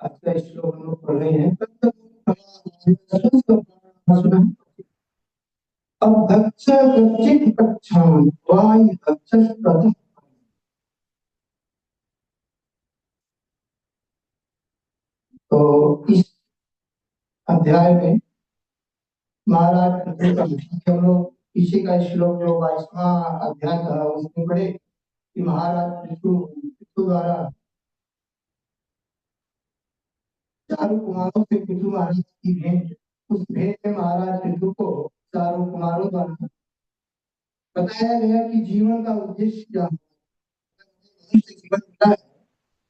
आज का श्लोक हम लोग पढ़ रहे हैं। सुना अब गच्छ गच्छित गच्छामि वाई गच्छस प्रथम। तो इस अध्याय में महाराज पृथु का हम लोग पीछे का श्लोक जो 22वां अध्याय था उसमें पढ़े कि महाराज पृथु द्वारा चारों कुमारों से पृथु महाराज की भेंट, उस भेंट में महाराज पृथु को चारों कुमारों द्वारा बताया गया कि जीवन का उद्देश्य क्या है, जीवन क्या है,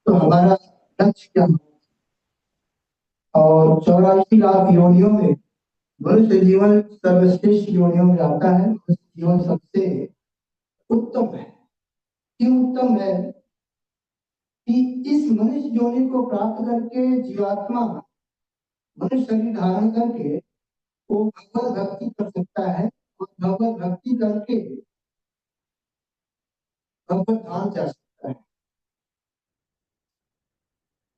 तो हमारा लक्ष्य क्या है। और 84 लाख योनियों में मनुष्य जीवन सर्वश्रेष्ठ योनियों में आता है। मनुष्य जीवन सबसे उत्तम है। क्यों उत्तम है कि इस मनुष्य योनि को प्राप्त करके जीवात्मा मनुष्य शरीर धारण करके वो भगवत भक्ति कर सकता है और भगवत भक्ति करके भगवत धाम जा सकता है।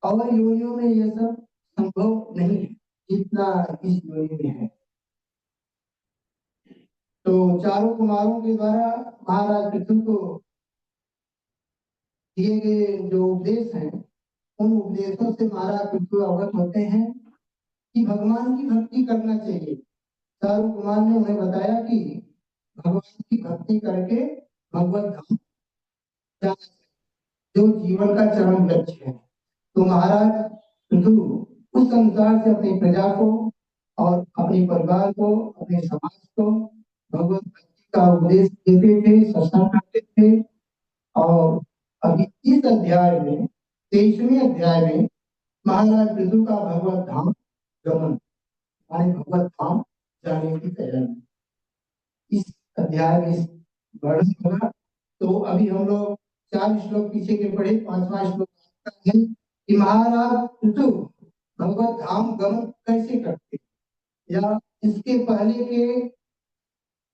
और योनियों में ये सब संभव नहीं है जितना इस योनि में है। तो चारों कुमारों के द्वारा महाराज पृथु को दिए गए जो उपदेश हैं, उन उपदेशों से महाराज पृथु अवगत होते हैं कि भगवान की भक्ति करना चाहिए। चारों कुमार ने उन्हें बताया कि भगवान की भक्ति करके भगवत धाम जाना चाहिए, जो जीवन का चरम लक्ष्य है। तो महाराज पृथु उस अनुसार से अपनी प्रजा को और अपने परिवार को, अपने समाज को भगवत भक्ति का उपदेश देते थे, सत्संग करते थे। और अभी इस अध्याय में 23वें अध्याय में महाराज पृथु का भगवत धाम गमन माने भगवत धाम जाने की तैयारी इस अध्याय में वर्णन होगा। तो अभी हम लोग 4 श्लोक पीछे के पढ़े, 5वां श्लोक है कि महाराज पृथु भगवत धाम गमन कैसे करते, या इसके पहले के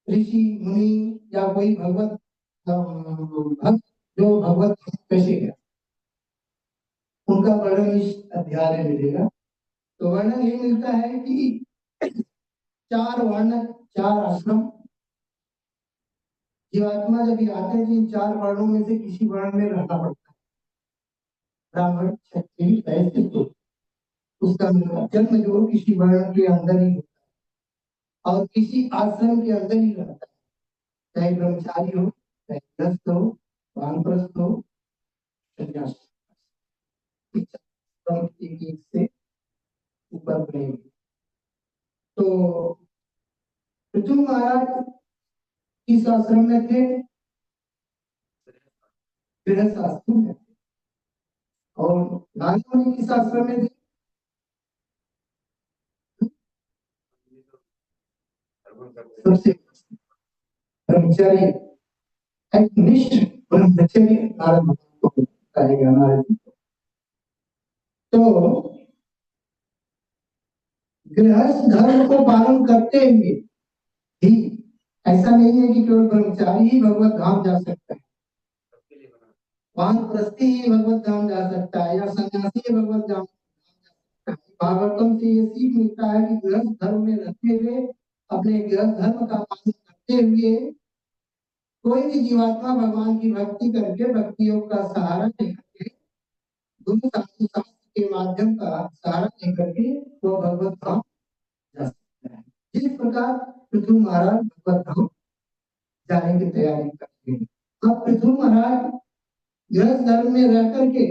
ऋषि मुनि या कोई भगवत भक्त जो भगवत धाम कैसे गया, उनका वर्णन इस अध्याय में मिलेगा। तो वर्णन ये मिलता है कि 4 वर्ण, 4 आश्रम जीवात्मा जब आते हैं तो इन 4 वर्णों में से किसी वर्ण में रहना पड़ता है। ब्राह्मण, क्षत्रिय, वैश्य, शूद्र, उसका जन्म जो किसी वर्ण के अंदर ही होता है और किसी आश्रम के अंदर ही रहता है, चाहे ब्रह्मचारी हो, चाहे गृहस्थ हो, वानप्रस्थ हो, सन्यासी, एक एक से ऊपर बने। तो पृथु महाराज किस आश्रम में थे? गृहस्थ आश्रम में। और नारद मुनि किस आश्रम में थे? सबसे ब्रह्मचारी, एकनिष्ठ ब्रह्मचर्य नारद मुनि को कहेगा। नारद तो गृहस्थ धर्म को पालन करते हुए भी ऐसा नहीं है कि केवल ब्रह्मचारी ही भगवत धाम जा सकता है, वानप्रस्थी ही भगवत धाम जा सकता है, या सन्यासी ही भगवत धाम जा सकता है। भागवतम से ये सीख मिलता है कि गृहस्थ धर्म में रहते हुए, अपने गृहस्थ धर्म का पालन करते हुए कोई भी जीवात्मा भगवान की भक्ति करके भक्ति योग का सहारा लेकर के, गुरु शास्त्र के माध्यम का सहारा लेकर के वो भगवत धाम जा सकता है। जिस प्रकार पृथु महाराज भगवत धाम जाने की तैयारी करते हैं। अब पृथु महाराज गृहस्थ धर्म में रह करके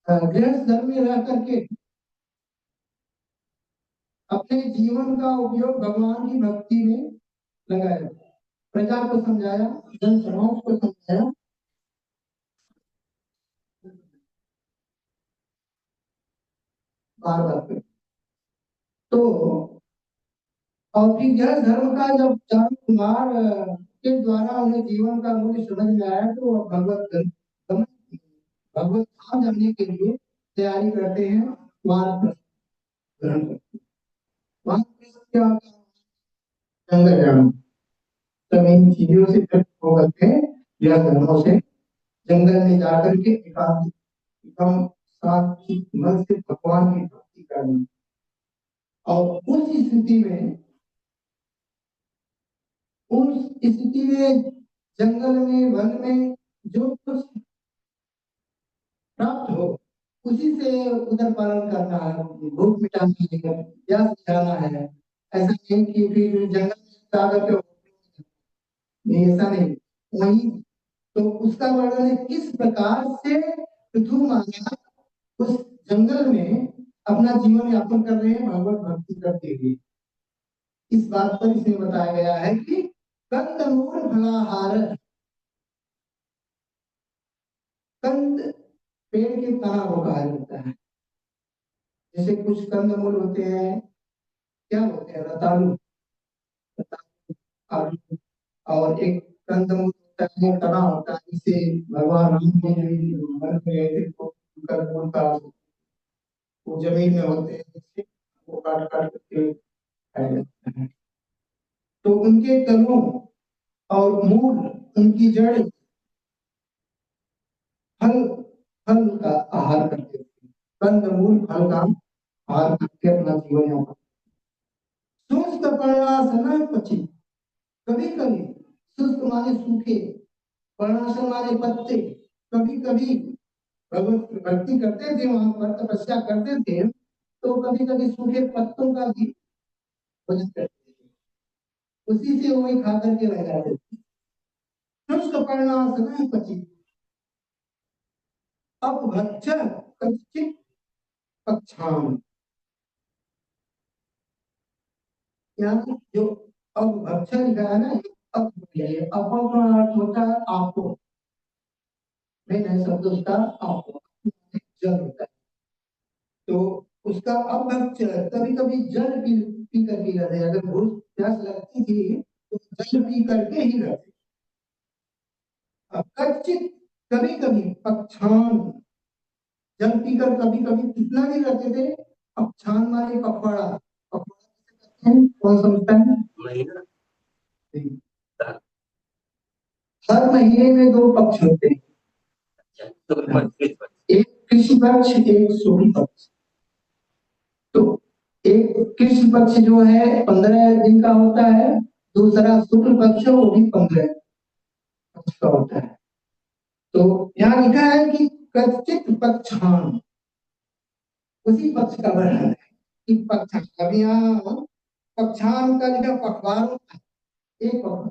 गृहस्थ धर्म में रह करके अपने जीवन का उपयोग भगवान की भक्ति में लगाया, प्रजा को समझाया, जन समाज को समझाया, बार बार। तो और फिर यह धर्म का जब चारों कुमार के द्वारा उन्हें जीवन का मूल्य समझ में आया तो वह भगवत धाम जाने के लिए तैयारी करते हैं। वानप्रस्थ ग्रहण करते हैं। वानप्रस्थ क्या होता है? जंगल जाना। तब इन चीजों से तृप्त होकर के यह धर्मों से जंगल में जाकर के एकदम शांति मन से भगवान की भक्ति करनी। और उस स्थिति में जंगल में वन में जो कुछ प्राप्त हो उसी से उधर पालन करना है, भूख मिटाना है, प्यास मिटाना है। ऐसा नहीं कि फिर जंगल में जाकर के नहीं, ऐसा नहीं। वही तो उसका वर्णन है किस प्रकार से पृथु महाराज उस जंगल में अपना जीवन यापन कर रहे हैं भगवत भक्ति करते हुए। इस बात पर इसमें बताया गया है कि कंदमूल फलाहार, कंद पेड़ के तना को कहा जाता है। जैसे कुछ कंदमूल होते हैं, क्या होते हैं, रतालू, आलू, और एक कंदमूल होता है, तना होता है, जिसे भगवान राम ने मन में ऐसे कंदमूल का वो जमीन में होते हैं, जिससे वो काट काट करके खाया जाता है। तो उनके तनों और मूल, उनकी जड़ फल फल का आहार करते थे। कंद मूल फल का आहार करके अपना जीवन यापन। शुष्क पर्णासन पची, कभी कभी शुष्क माने सूखे, पर्णासन माने पत्ते, कभी कभी भगवत भक्ति करते थे, वहां पर तपस्या करते थे, तो कभी कभी सूखे पत्तों का भी भोजन करते थे, उसी से वही खा करके रह जाते थे। शुष्क पर्णासन पची अपभक्ष कच्चित पक्षाम, यहाँ जो अपभक्ष लिखा है ना, अप का अर्थ होता है आपको, नहीं शब्द उसका आपको जल होता है। तो उसका अपभक्ष कभी कभी जल पी कर पी रहते, अगर भूख प्यास लगती थी तो जल पी करके ही रहते। कच्चित कभी कभी पक्षान, जल पीकर कभी कभी कितना भी करते थे। पक्षान माने पखवाड़ा, पखवाड़ा कौन समझता है? हर महीने में दो पक्ष होते हैं, एक कृषि पक्ष, एक शुक्ल पक्ष। तो एक कृषि पक्ष जो है 15 दिन का होता है, दूसरा शुक्ल पक्ष वो भी 15 पक्ष का होता है। तो यहाँ लिखा है कि कच्चित पक्षान, उसी पक्ष का वर्णन है कि पक्षान। अब यहाँ पक्षान का लिखा पखवारों, एक पखवार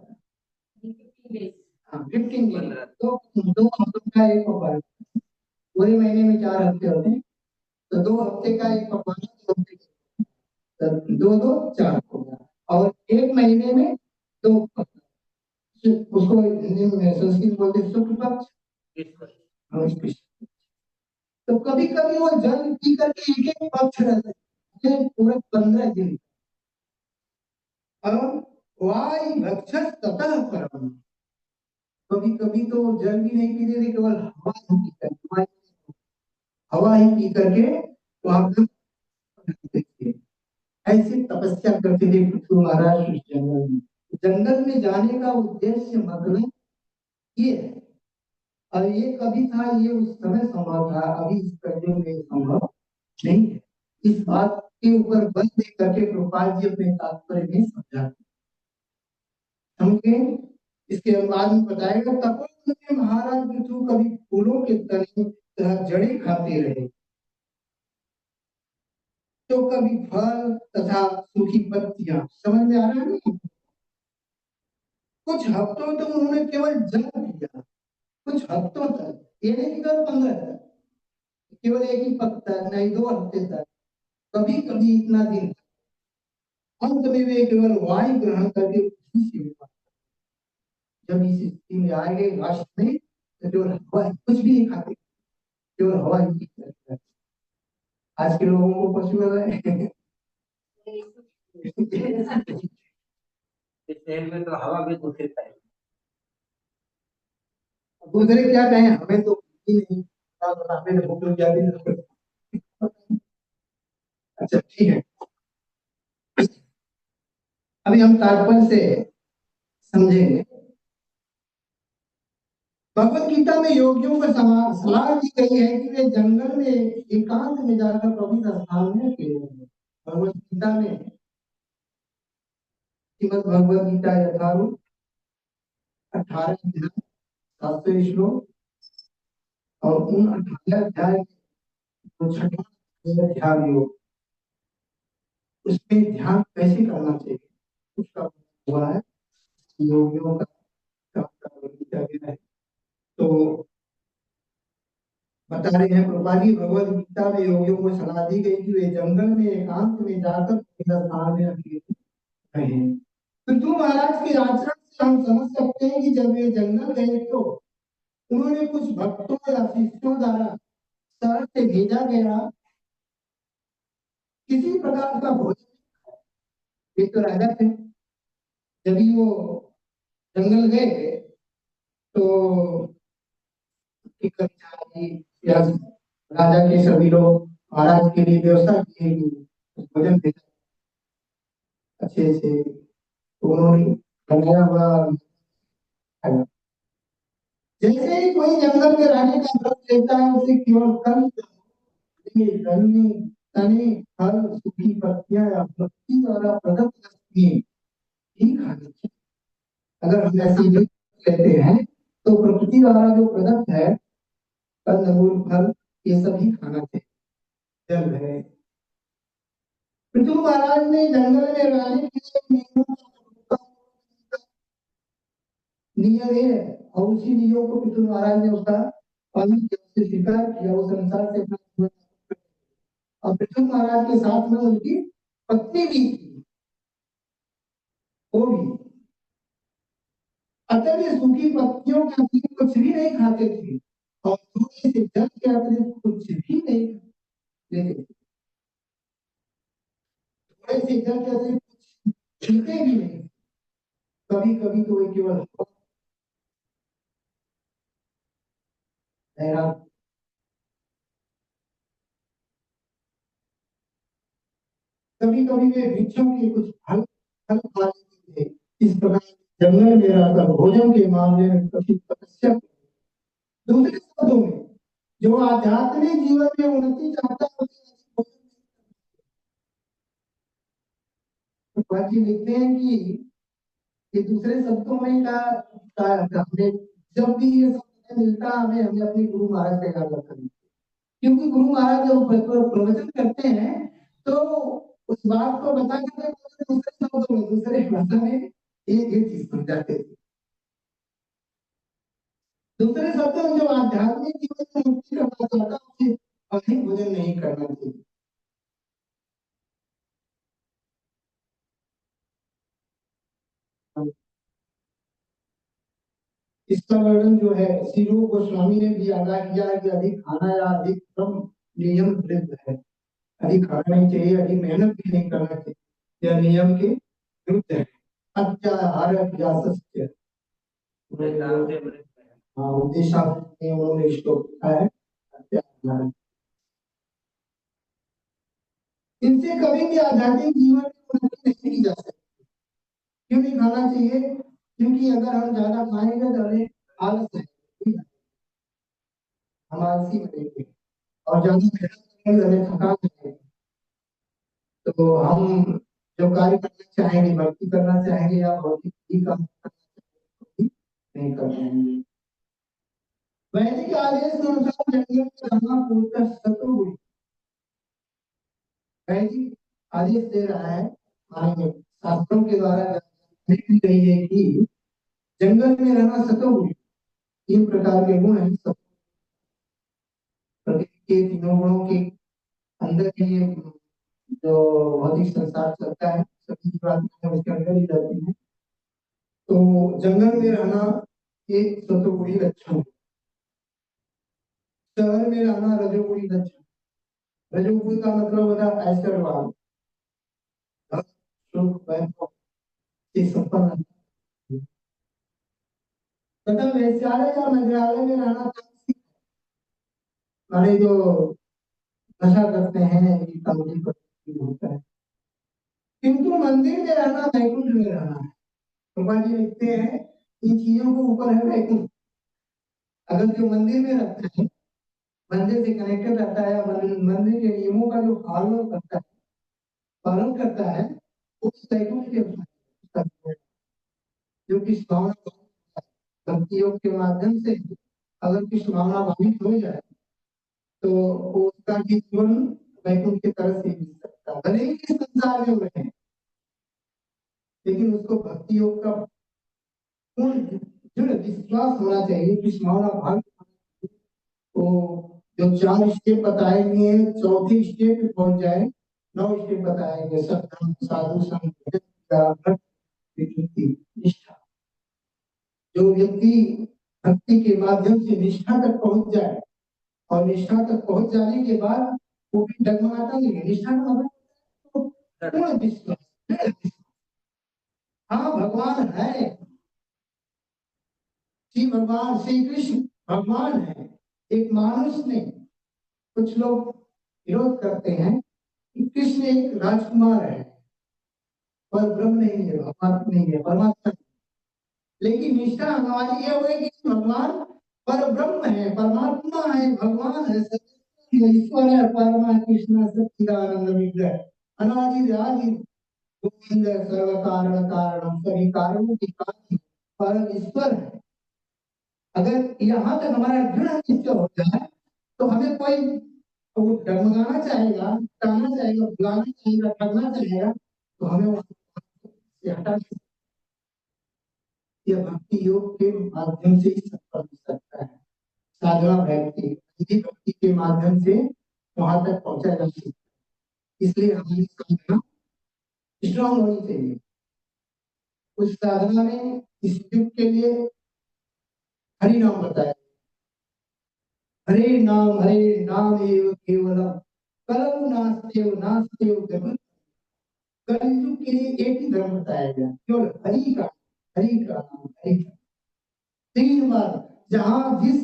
15 दिन, तो दो हफ्तों का एक पखवार, पूरे महीने में 4 हफ्ते होते हैं, तो 2 हफ्ते का एक पखवार, दो दो 4 हो गया, और एक महीने में 2 पखवार। उसको हिंदी में संस्कृत बोलते हैं शुक्ल पक्ष। तो कभी कभी वो जल पी करके एक एक पक्ष रहते हैं पूरे 15 दिन। और वायु भक्षस ततः परम, कभी कभी तो जल भी नहीं पीते थे, केवल हवा ही पी करके, हवा ही पी करके वहां पर ऐसे तपस्या करते थे पृथ्वी महाराज उस जंगल में। जंगल में जाने का उद्देश्य मतलब ये है, और ये कभी था, ये उस समय संभव था, अभी इस कलयुग में संभव नहीं है। इस बात के ऊपर बल दे करके कृपाल जी अपने तात्पर्य में समझा समझे। इसके बाद में बताएगा, तपोवन में महाराज पृथु कभी फूलों के तने जड़ें खाते रहे, तो कभी फल तथा सूखी पत्तियां। समझ में आ रहा है ना? कुछ हफ्तों तक उन्होंने केवल जल पिया, कुछ हफ्तों तक, ये नहीं केवल 15 तक, केवल एक ही पत्ता नहीं, 2 हफ्ते तक, कभी कभी इतना दिन। अंत में वे केवल वायु ग्रहण करके उसी से जब इस स्थिति में आ गए राष्ट्र में, तो केवल हवा, कुछ भी नहीं खाते, केवल हवा ही पीते रहते। आज के लोगों को पशु है में तो हवा भी दूषित है, दूसरे क्या कहें, हमें तो ही नहीं, हमें तो भूख लग जाती है। अच्छा ठीक है, अभी हम तात्पर्य से समझेंगे। भगवत गीता में योगियों को सलाह दी गई है कि वे जंगल में एकांत में जाकर पवित्र स्थान में अकेले रहें। भगवत गीता में श्रीमद भगवत गीता यथारूप 18 अध्याय 700 श्लोक और उन 18 अध्याय जो छठा ध्यान योग, उसमें ध्यान कैसे करना चाहिए उसका हुआ है, योगियों का गीता गया है। तो बता रहे हैं प्रभुपाद जी, भगवत गीता में योगियों को सलाह दी गई कि वे जंगल में एकांत में जाकर स्थान में अकेले रहें। पृथु महाराज के आचरण से हम समझ सकते हैं कि जब वे जंगल गए तो उन्होंने कुछ भक्तों या शिष्यों द्वारा शहर से भेजा गया किसी प्रकार का भोजन, ये तो राजा थे, जब वो जंगल गए तो कर्मचारी या राजा के सभी लोग महाराज के लिए व्यवस्था की भोजन भेजा अच्छे से, तो उन्होंने बनाया हुआ खाया। जैसे ही कोई जंगल में रहने का व्रत लेता है उसे केवल फल, गन्ने, तने, फल, सूखी पत्तियां या प्रकृति द्वारा प्रदत्त वस्तुएं ही खानी चाहिए। अगर हम ऐसे लेते हैं तो प्रकृति द्वारा जो प्रदत्त है कंदमूल, फल, ये सभी खाना चाहिए। जल है। पृथु महाराज ने जंगल में रहने के लिए नियम है और उसी नियम को पृथु महाराज ने उसका पालन से स्वीकार किया, उस अनुसार से अपना जीवन। और पृथु महाराज के साथ में उनकी पत्नी भी थी, वो भी अतः ये सूखी पत्तियों के अतिरिक्त कुछ भी नहीं खाते थे और थोड़े से जल के अतिरिक्त कुछ भी नहीं लेते थे, थोड़े से जल के अतिरिक्त कुछ छूते भी नहीं। कभी कभी तो वे केवल कभी कभी वे वृक्षों के कुछ फल फल खा लेते थे। इस प्रकार जंगल में रहकर भोजन के मामले में कभी तपस्या। दूसरे शब्दों में जो आध्यात्मिक जीवन में उन्नति चाहता है जी लिखते हैं कि ये दूसरे शब्दों में का हमें जब भी ये सब मिलता है हमें हमें अपने गुरु महाराज का याद रखना, क्योंकि गुरु महाराज जब प्रवचन करते हैं तो उस बात को बता करके दूसरे शब्दों में दूसरे भाषा में एक ही चीज समझाते थे। दूसरे शब्दों में जो आध्यात्मिक जीवन में मुक्ति करना चाहता है उसे अधिक भोजन नहीं करना चाहिए। इसका वर्णन जो है श्री रूप गोस्वामी ने भी आगाह किया है कि अधिक खाना या अधिक श्रम नियम विरुद्ध है। अधिक खाना नहीं चाहिए, अधिक मेहनत भी नहीं करना चाहिए, यह नियम के विरुद्ध है। अत्याहार अभ्यासस्य, हाँ उद्देश्य उन्होंने श्लोक लिखा है अत्याहार। इनसे कभी भी आध्यात्मिक जीवन में उन्नति नहीं की जा सकती। क्यों नहीं खाना चाहिए? क्योंकि अगर हम ज्यादा खाएंगे तो हमें आलस है, हम आलसी बनेंगे और ज्यादा मेहनत करेंगे तो हमें थकान लगेगी। तो हम जो कार्य करना चाहेंगे, भक्ति करना चाहेंगे या भौतिक ही काम करना चाहेंगे नहीं कर पाएंगे। वैदिक आदेश के अनुसार जंगल में रहना पूर्णतः शत्रु, वैदिक आदेश दे रहा है, मानेंगे शास्त्रों के द्वारा लिखी गई है कि जंगल में रहना शत्रु, तीन प्रकार के गुण हैं प्रकृति के, तीनों गुणों के अंदर ही ये जो भौतिक संसार चलता है सभी जीवात्माएं उसके अंदर ही रहती हैं। तो जंगल में रहना एक सतोगुणी लक्षण है। शहर में रहना रजोगुणी लक्षण। रजोगुण का मतलब होता है ऐश्वर्यवान, सुख, वैभव से संपन्न। तथा वैश्यालय या मंत्रालय में रहना माने जो नशा करते हैं ये तामसिक होता है। किंतु मंदिर में रहना वैकुंठ में रहना है। भगवान जी लिखते हैं इन चीजों को ऊपर है वैकुंठ, अगर जो मंदिर में रहता है, मंदिर से कनेक्टेड रहता है, मंदिर के नियमों का जो पालन करता है, उस वैकुंठ के जो कि भावना भक्ति योग के माध्यम से अगर कुछ भावना भावित हो जाए तो उसका जीवन वैकुंठ की तरह से मिल सकता है। भले ही इस संसार में रहे, लेकिन उसको भक्ति योग का पूर्ण जो विश्वास होना चाहिए, कुछ भावना भावित तो जो 4 स्टेप बताए गए हैं, चौथे स्टेप पे पहुंच जाए, 9 स्टेप बताए गए, सत्संग, साधु संग, निष्ठा। जो व्यक्ति भक्ति के माध्यम से निष्ठा तक पहुंच जाए और निष्ठा तक पहुंच जाने के बाद वो भी डगमगाता नहीं है। निष्ठा का मतलब पूर्ण विश्वास। हाँ, भगवान है, श्री भगवान श्री कृष्ण भगवान है, एक मानुष नहीं। कुछ लोग विरोध करते हैं कि कृष्ण एक राजकुमार है, पर ब्रह्म नहीं है, भगवान नहीं है, परमात्मा। लेकिन निष्ठा हमारी ये होगी कि भगवान पर ब्रह्म है, परमात्मा है, भगवान है, ईश्वर है, परमा कृष्ण सच्चिदानंद विग्रह, अनादि आदि गोविंद सर्व कारण कारण, सभी कारणों के कारण परम ईश्वर है। अगर यहाँ तक हमारा दृढ़ निश्चय हो जाए तो हमें कोई वो डगमगाना चाहेगा, टालना चाहेगा, बुलाना चाहेगा, ठगना चाहेगा, तो हमें हटा। यह भक्ति योग के माध्यम से ही सफल हो सकता है। साधना भक्ति के माध्यम से वहां तक पहुंचा जा सकता है। इसलिए हमारी साधना स्ट्रांग होनी चाहिए। उस साधना में इस युग के लिए हरि नाम बताया, हरे नाम एव केवलम कलौ नास्तेव जगत। कलयुग के लिए एक ही धर्म बताया गया, केवल हरि का नाम, हरि का। 3 बार जहां जिस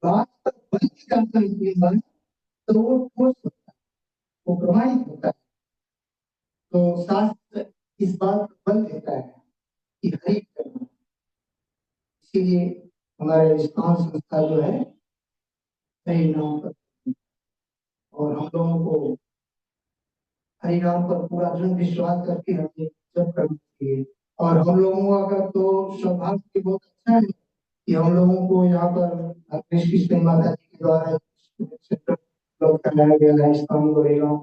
बात पर बल जाता है 3 बार, तो वो ठोस होता है, वो प्रमाणिक होता है। तो शास्त्र इस बात पर बल देता है कि हरि करना। इसीलिए हमारे इस्लाम संस्था जो है हरि नाम पर, और हम लोगों को हरि नाम पर पूरा दृढ़ विश्वास करके हमें जप करना चाहिए। और हम लोगों का तो सौभाग्य बहुत अच्छा है कि हम लोगों को यहाँ पर कृष्ण माता जी के द्वारा कराया गया है, इस्लाम गोरेगांव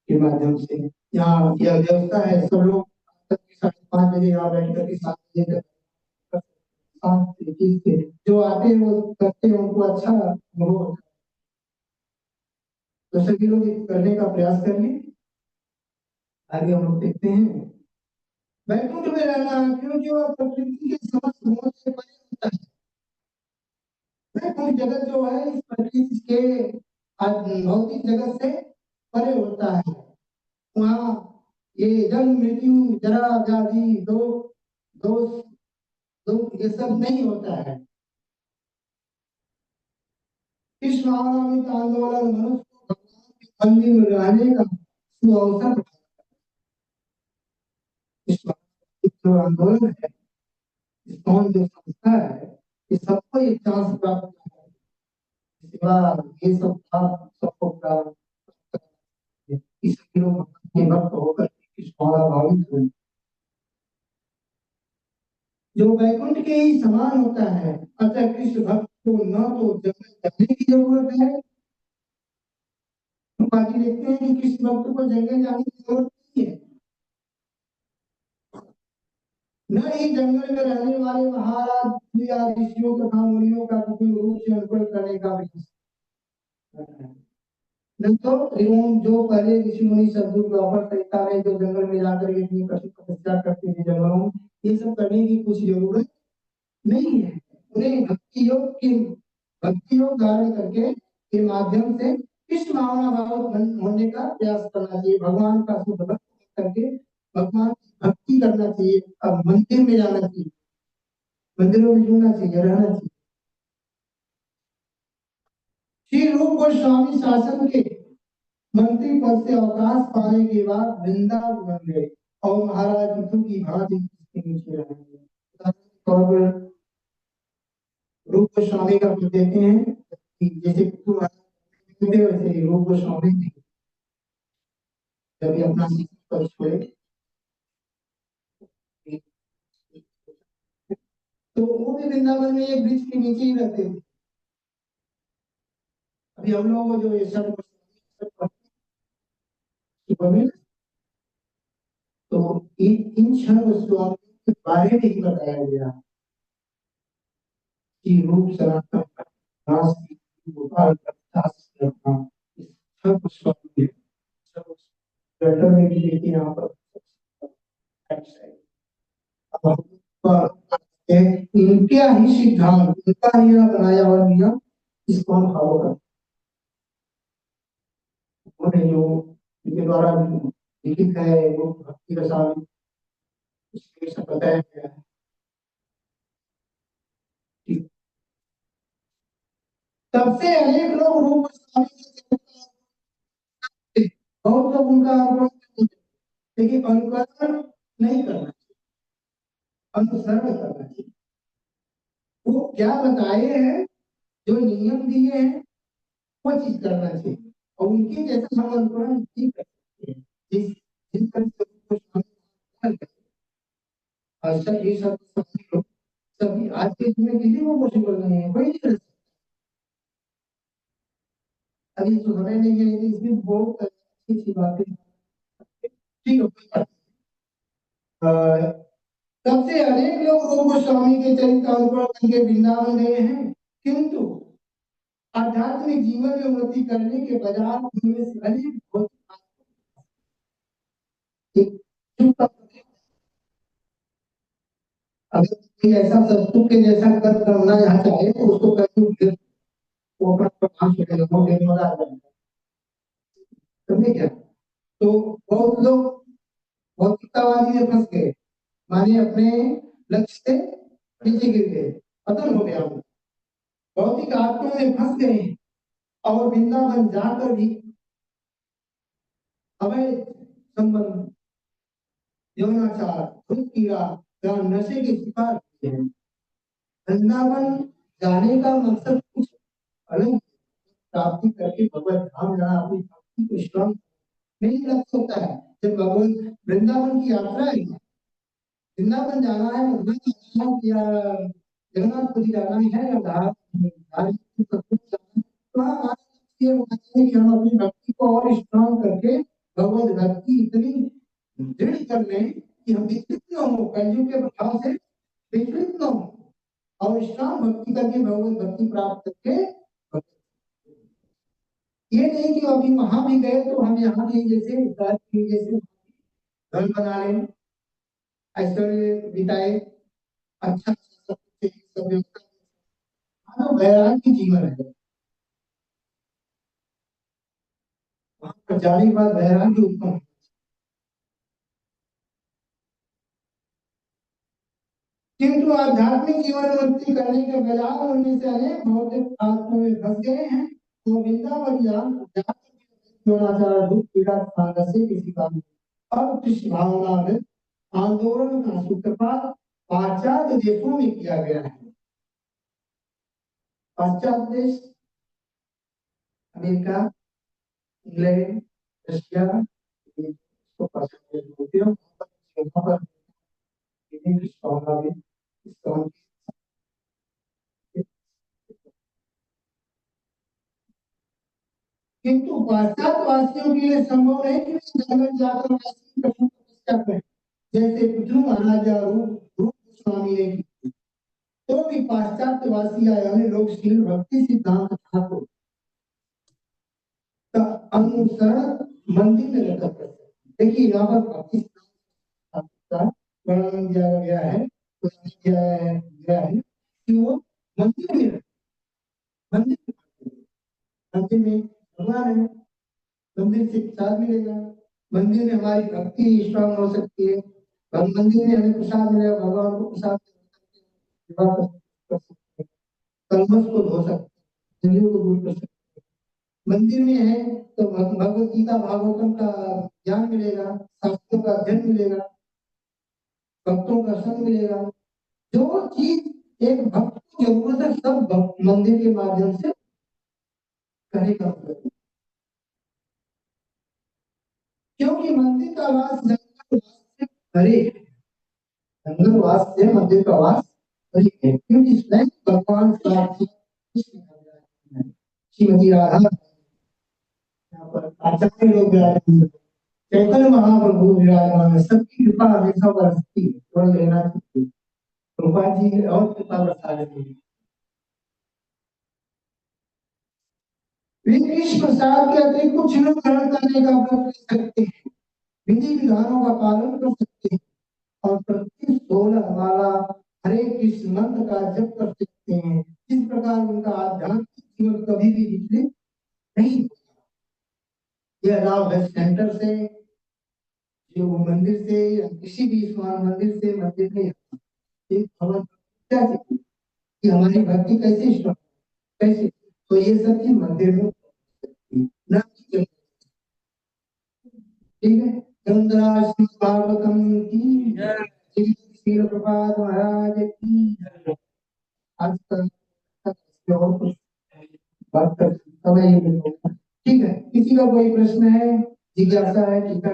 के माध्यम से। यहाँ यह व्यवस्था है, सब लोग 5:30 बजे यहाँ बैठ करके 7 बजे तक जो आते हैं वो करते हैं, उनको अच्छा अनुभव होता है। तो सभी लोग करने का प्रयास करिए। आगे हम लोग देखते हैं। वैकुंठ में रहना क्योंकि वह प्रकृति के समस्त गुणों से परे होता है। वैकुंठ जगत जो है इस प्रकृति के भौतिक जगत से परे होता है। वहाँ ये जन्म मृत्यु जरा व्याधि दोष दुख ये सब नहीं होता है। इस महानामिक आंदोलन मनुष्य को भगवान के मंदिर में रहने का सुअवसर। इस जो आंदोलन है, इस कौन जो संस्था है, ये सबको एक चांस प्राप्त ये सब सबको प्राप्त, इसके लोग के भक्त होकर इस भावित हुए। जो वैकुंठ के ही समान होता है, अतः कृष्ण भक्त को न तो जंगल जाने की जरूरत है। बाकी देखते हैं कि कृष्ण भक्त को जंगल जाने की जरूरत नहीं है, न ही जंगल में रहने वाले महाराज या ऋषियों तथा मुनियों का किसी रूप से अनुकरण करने का भी नहीं। तो एवं जो पहले ऋषि मुनि सदगुरु द्वापर संहिता में जो जंगल में जाकर के अपनी कठिन तपस्या करते थे जंगलों में, ये सब करने की कुछ जरूरत नहीं है। उन्हें भक्ति योग धारण करके के माध्यम से इस भावना भाव होने का प्रयास करना चाहिए। भगवान का शुद्ध भक्त करके भगवान की भक्ति करना चाहिए। अब मंदिर में जाना चाहिए, मंदिरों में जुड़ना चाहिए, रहना चाहिए। श्री रूप गोस्वामी शासन के मंत्री पद से अवकाश पाने के बाद वृंदावन बन गए और महाराज विष्णु की भांति नीचे रहेंगे। रूप गोस्वामी का पद देते हैं कि जैसे वैसे रूप गोस्वामी भी जब ये अपना शिक्षण पद छोड़े तो वो भी वृंदावन में एक वृक्ष के नीचे ही रहते थे। अभी हम लोग जो ये सब तो इन छह वस्तुओं के बारे में ही बताया गया कि रूप सनातन दास गोपाल इस छह वस्तुओं के लेटर में भी देखिए यहाँ पर इनके ही सिद्धांत इनका ही बनाया हुआ नियम इसको हम फॉलो करते हैं। जो इनके द्वारा लिखित है वो भक्ति रसायन उसमें सब बताया गया है। तब से अनेक लोग रूप गोस्वामी के बहुत लोग उनका अनुकरण करते हैं, लेकिन अनुकरण नहीं करना चाहिए, अनुसरण करना चाहिए। वो क्या बताए हैं, जो नियम दिए हैं वो चीज करना चाहिए और उनके जैसा हम अनुकरण नहीं कर सकते हैं। जिस तरह से रूप गोस्वामी अच्छा ये सब समझ लो, सभी आज के युग में किसी को पॉसिबल नहीं है, कोई नहीं कर सकता। अभी तो समय नहीं है, लेकिन इसमें बहुत अच्छी अच्छी बातें ठीक है, कोई बात नहीं। तब से अनेक लोग रूप गोस्वामी के चरित्र का अनुकरण करके वृंदावन गए हैं, किंतु आध्यात्मिक जीवन में उन्नति करने के बजाय उनमें से अनेक अगर कोई ऐसा सत्सुख के जैसा कर्म करना यहाँ चाहे तो उसको कहीं वो अपना काम करेगा, वो देने वाला आ जाएगा। समझे क्या? तो बहुत लोग भौतिकतावादी में फंस गए, माने अपने लक्ष्य से नीचे गिर गए, पतन हो गया, भौतिक आत्मा में फंस गए और वृंदावन जाकर भी अवैध संबंध, यौनाचार, धूप कीड़ा या नशे के शिकार हुए हैं। वृंदावन जाने का मकसद कुछ अलग प्राप्ति करके भगवत धाम जाना, अपनी भक्ति को स्ट्रॉन्ग नहीं लग सकता है। जब भगवान वृंदावन की यात्रा है, वृंदावन जाना है, मथुरा जाना है या जगन्नाथपुरी जाना है या तो हमारा ये होना चाहिए कि हम अपनी भक्ति को और स्ट्रॉन्ग करके भगवत भक्ति इतनी दृढ़ कर लें कि हम विचलित न हो, कलयुग के प्रभाव से विचलित न हो और स्ट्रॉन्ग भक्ति करके भगवत भक्ति प्राप्त करके ये नहीं कि अभी वहां भी गए तो हम यहाँ भी जैसे जैसे घर बना लें, ऐश्वर्य बिताए, अच्छा सब वैराग की जीवन है, वहां पर जाने के बाद वैराग्य उत्पन्न। किंतु आध्यात्मिक जीवन उन्नति करने के बजाय उनमें से अनेक भौतिक आत्मा में फंस गए हैं, तो वृंदावन द्रोणाचार्य पीड़ा से किसी का अब कृष्ण भावना में आंदोलन का सूत्रपात पाश्चात्य देशों में किया गया है। पाश्चात्य देश अमेरिका, इंग्लैंड, रशिया, इसको पाश्चात्य देश बोलते हैं। वहां पर कृष्ण भावना में किंतु पाश्चात्यवासियों के लिए संभव नहीं कि जंगल जाकर तपस्या करें, जैसे पृथ्वी महाराज या रूप गोस्वामी ने की। तो भी पाश्चात्यवासी आए हमें लोग श्रील भक्ति सिद्धांत ठाकुर का अनुसरण मंदिर में रहकर करते हैं। देखिए यहाँ पर भक्ति सिद्धांत का वर्णन किया गया है, गया है कि वो मंदिर में मंदिर मंदिर में भगवान है, मंदिर से प्रसाद मिलेगा, मंदिर में हमारी भक्ति स्ट्रांग हो सकती है, मंदिर में हमें प्रसाद मिलेगा, भगवान को प्रसाद कर सकते हैं, कलमश को धो सकते हैं, को दूर कर सकते हैं। मंदिर में है तो भगवत गीता भागवतम का ज्ञान मिलेगा, शास्त्रों का अध्ययन मिलेगा, भक्तों का संग मिलेगा। जो चीज एक भक्त की जरूरत है, सब भक्त मंदिर के माध्यम से करेगा, क्योंकि मंदिर का वास जंगल वास से परे है। जंगल वास से मंदिर का वास परे है, क्योंकि स्वयं भगवान साक्षात कृष्ण विराजमान है। श्रीमती राधा यहाँ पर आचार्य लोग विराजमान है, चैतन्य महाप्रभु विराजमान है, सबकी कृपा हमेशा बरसती है, केवल लेना चाहिए। कृपा जी और कृपा बरसा रहे हैं। वे कृष्ण प्रसाद के अतिरिक्त कुछ न ग्रहण करने का व्रत ले सकते हैं, विधि विधानों का पालन कर सकते हैं, और प्रति 16 माला हरे कृष्ण मंत्र का जप कर सकते हैं। इस प्रकार उनका आध्यात्मिक जीवन कभी भी विचलित नहीं होगा। यह लाभ है सेंटर से, जो मंदिर से या किसी भी स्मरण मंदिर से मंदिर में एक खबर क्या चाहिए कि हमारी भक्ति कैसे स्टार्ट, कैसे, तो ये सब चीज मंदिर में ना, ठीक है। गंगा श्री भागवतम की जय, श्री श्रील प्रभुपाद महाराज की जय। आज तक और कुछ बात कर समय ही नहीं होगा। ठीक है, किसी का कोई प्रश्न है, जिज्ञासा है, टीका